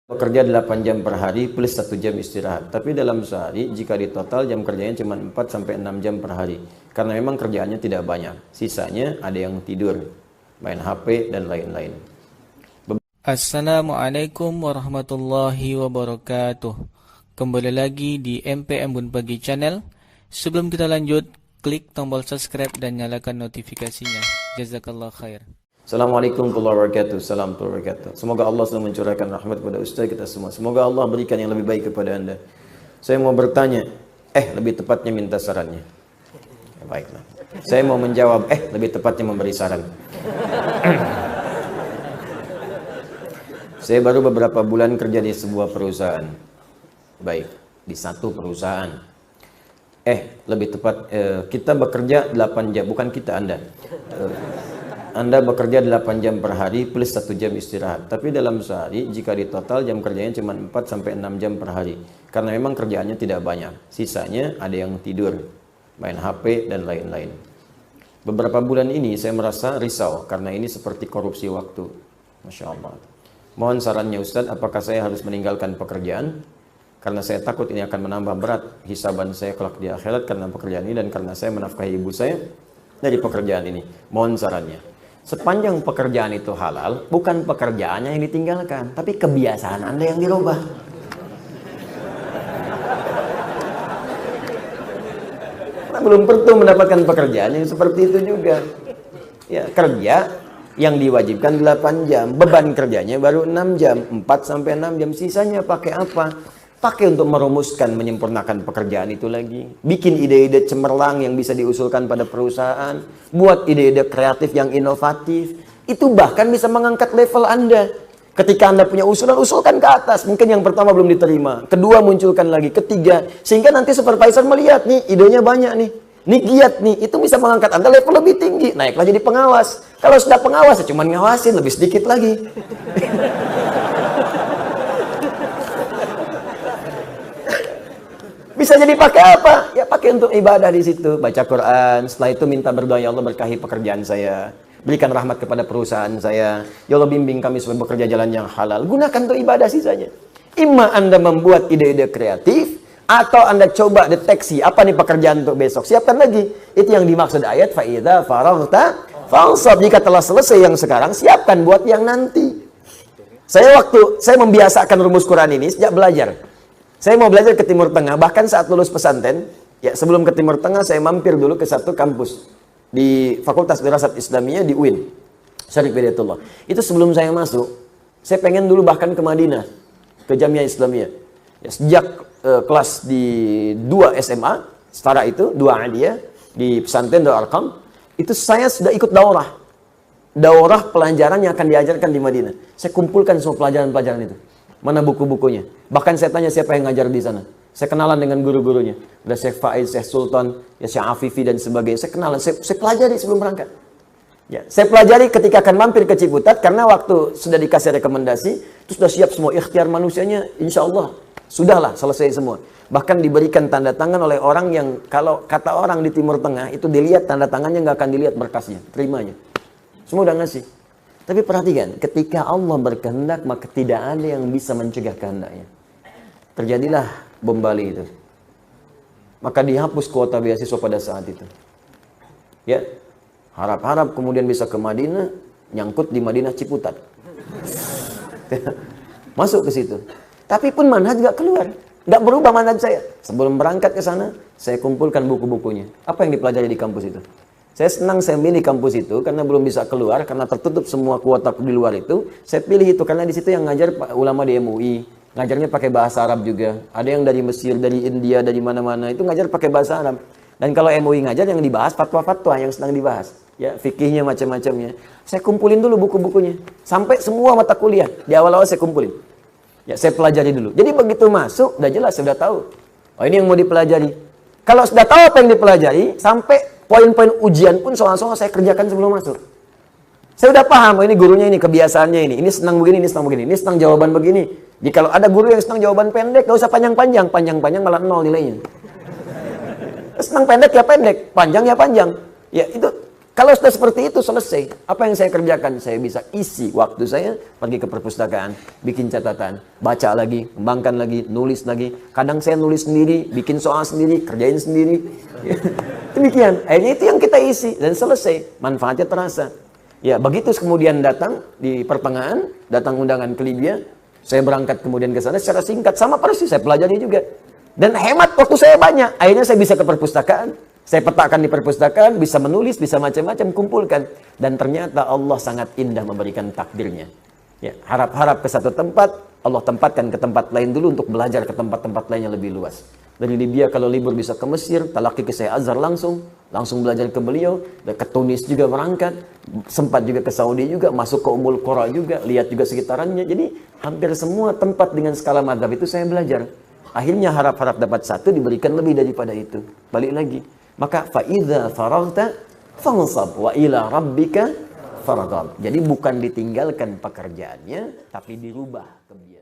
Bekerja 8 jam per hari plus 1 jam istirahat. Tapi dalam sehari jika di total jam kerjanya cuma 4 sampai 6 jam per hari. Karena memang kerjaannya tidak banyak. Sisanya ada yang tidur, main HP dan lain-lain. Assalamualaikum warahmatullahi wabarakatuh. Kembali lagi di MP Embun Pagi Channel. Sebelum kita lanjut, klik tombol subscribe dan nyalakan notifikasinya. Jazakallah khair. Assalamualaikum warahmatullahi wabarakatuh. Salam warahmatullahi wabarakatuh. Semoga Allah selalu mencurahkan rahmat kepada ustaz kita semua. Semoga Allah berikan yang lebih baik kepada anda. Saya mau bertanya, lebih tepatnya minta sarannya. Ya, baiklah. Saya mau menjawab, lebih tepatnya memberi saran. Saya baru beberapa bulan kerja di sebuah perusahaan. Baik, di satu perusahaan. Lebih tepat, kita bekerja 8 jam, bukan kita, Anda. Anda bekerja 8 jam per hari plus 1 jam istirahat. Tapi dalam sehari jika di total jam kerjanya cuma 4 sampai 6 jam per hari. Karena memang kerjaannya tidak banyak. Sisanya ada yang tidur, main HP dan lain-lain. Beberapa bulan ini saya merasa risau karena ini seperti korupsi waktu. Masya Allah. Mohon sarannya Ustadz, apakah saya harus meninggalkan pekerjaan? Karena saya takut ini akan menambah berat hisaban saya kelak di akhirat karena pekerjaan ini dan karena saya menafkahi ibu saya dari pekerjaan ini. Mohon sarannya. Sepanjang pekerjaan itu halal, bukan pekerjaannya yang ditinggalkan, tapi kebiasaan Anda yang dirubah. Nah, belum tentu mendapatkan pekerjaan yang seperti itu juga. Ya, kerja yang diwajibkan 8 jam, beban kerjanya baru 6 jam, 4 sampai 6 jam, sisanya pakai apa? Pakai untuk merumuskan, menyempurnakan pekerjaan itu lagi. Bikin ide-ide cemerlang yang bisa diusulkan pada perusahaan. Buat ide-ide kreatif yang inovatif. Itu bahkan bisa mengangkat level Anda. Ketika Anda punya usulan, usulkan ke atas. Mungkin yang pertama belum diterima. Kedua munculkan lagi. Ketiga. Sehingga nanti supervisor melihat nih, idenya banyak nih. Nih giat nih. Itu bisa mengangkat Anda level lebih tinggi. Naiklah jadi pengawas. Kalau sudah pengawas, ya cuma ngawasin. Lebih sedikit lagi. Bisa jadi pakai apa? Ya pakai untuk ibadah di situ, baca Quran. Setelah itu minta berdoa, ya Allah berkahi pekerjaan saya. Berikan rahmat kepada perusahaan saya. Ya Allah bimbing kami supaya bekerja jalan yang halal. Gunakan untuk ibadah sisanya. Imma Anda membuat ide-ide kreatif atau Anda coba deteksi apa nih pekerjaan untuk besok. Siapkan lagi. Itu yang dimaksud ayat fa idza faraghta fansab. Jika telah selesai yang sekarang, siapkan buat yang nanti. Saya membiasakan rumus Quran ini sejak belajar. Saya mau belajar ke Timur Tengah, bahkan saat lulus pesantren, ya sebelum ke Timur Tengah saya mampir dulu ke satu kampus di Fakultas Dirasat Islamiyah di UIN, Syarif Hidayatullah. Itu sebelum saya masuk, saya pengen dulu bahkan ke Madinah, ke Jamiah Islamiyah. Ya, sejak kelas di 2 SMA, setara itu, 2 Aliyah, di pesantren Darul Arqam, itu saya sudah ikut daurah. Daurah pelajaran yang akan diajarkan di Madinah. Saya kumpulkan semua pelajaran-pelajaran itu. Mana buku-bukunya? Bahkan saya tanya siapa yang ngajar di sana. Saya kenalan dengan guru-gurunya. Ada Syekh Faiz, Syekh Sultan, ya Syekh Afifi dan sebagainya. Saya kenalan, saya pelajari sebelum berangkat. Ya, saya pelajari ketika akan mampir ke Ciputat karena waktu sudah dikasih rekomendasi, itu sudah siap semua ikhtiar manusianya, insya Allah sudahlah selesai semua. Bahkan diberikan tanda tangan oleh orang yang kalau kata orang di Timur Tengah itu dilihat tanda tangannya nggak akan dilihat berkasnya, terimanya. Semua udah ngasih. Tapi perhatikan, ketika Allah berkehendak, maka tidak ada yang bisa mencegah kehendaknya. Terjadilah bom Bali itu. Maka dihapus kuota beasiswa pada saat itu. Ya, harap-harap kemudian bisa ke Madinah, nyangkut di Madinah Ciputat. Masuk ke situ. Tapi pun manhaj gak keluar. Gak berubah manhaj saya. Sebelum berangkat ke sana, saya kumpulkan buku-bukunya. Apa yang dipelajari di kampus itu? Saya senang saya milih kampus itu karena belum bisa keluar karena tertutup semua kuota di luar itu. Saya pilih itu karena di situ yang ngajar ulama di MUI, ngajarnya pakai bahasa Arab juga. Ada yang dari Mesir, dari India, dari mana-mana itu ngajar pakai bahasa Arab. Dan kalau MUI ngajar yang dibahas fatwa-fatwa yang sedang dibahas, ya fikihnya macam-macamnya. Saya kumpulin dulu buku-bukunya sampai semua mata kuliah di awal-awal saya kumpulin. Ya saya pelajari dulu. Jadi begitu masuk udah jelas sudah tahu. Oh ini yang mau dipelajari. Kalau sudah tahu apa yang dipelajari sampai poin-poin ujian pun soal-soal saya kerjakan sebelum masuk. Saya udah paham, ini gurunya ini, kebiasaannya ini. Ini senang begini, ini senang begini. Ini senang jawaban begini. Jadi kalau ada guru yang senang jawaban pendek, gak usah panjang-panjang. Panjang-panjang malah 0 nilainya. Senang pendek ya pendek, panjang ya panjang. Ya itu Kalau sudah seperti itu selesai. Apa yang saya kerjakan? Saya bisa isi waktu saya pergi ke perpustakaan, bikin catatan, baca lagi, kembangkan lagi, nulis lagi. Kadang saya nulis sendiri, bikin soal sendiri, kerjain sendiri. Demikian. Akhirnya itu yang kita isi dan selesai. Manfaatnya terasa. Ya, begitu kemudian datang di pertengahan, datang undangan ke Libya. Saya berangkat kemudian ke sana secara singkat, sama persis saya pelajari juga. Dan hemat waktu saya banyak. Akhirnya saya bisa ke perpustakaan. Saya petakan di perpustakaan, bisa menulis, bisa macam-macam, kumpulkan. Dan ternyata Allah sangat indah memberikan takdirnya. Ya, harap-harap ke satu tempat, Allah tempatkan ke tempat lain dulu untuk belajar ke tempat-tempat lain yang lebih luas. Dari Libya kalau libur bisa ke Mesir, talaki ke Syekh Azhar langsung belajar ke beliau, ke Tunis juga berangkat, sempat juga ke Saudi juga, masuk ke Ummul Qura juga, lihat juga sekitarannya. Jadi hampir semua tempat dengan skala madhab itu saya belajar. Akhirnya harap-harap dapat satu, diberikan lebih daripada itu. Balik lagi. Maka fa'idha faraghta fansab wa ila rabbika farghab. Jadi bukan ditinggalkan pekerjaannya, tapi dirubah kebiasaan.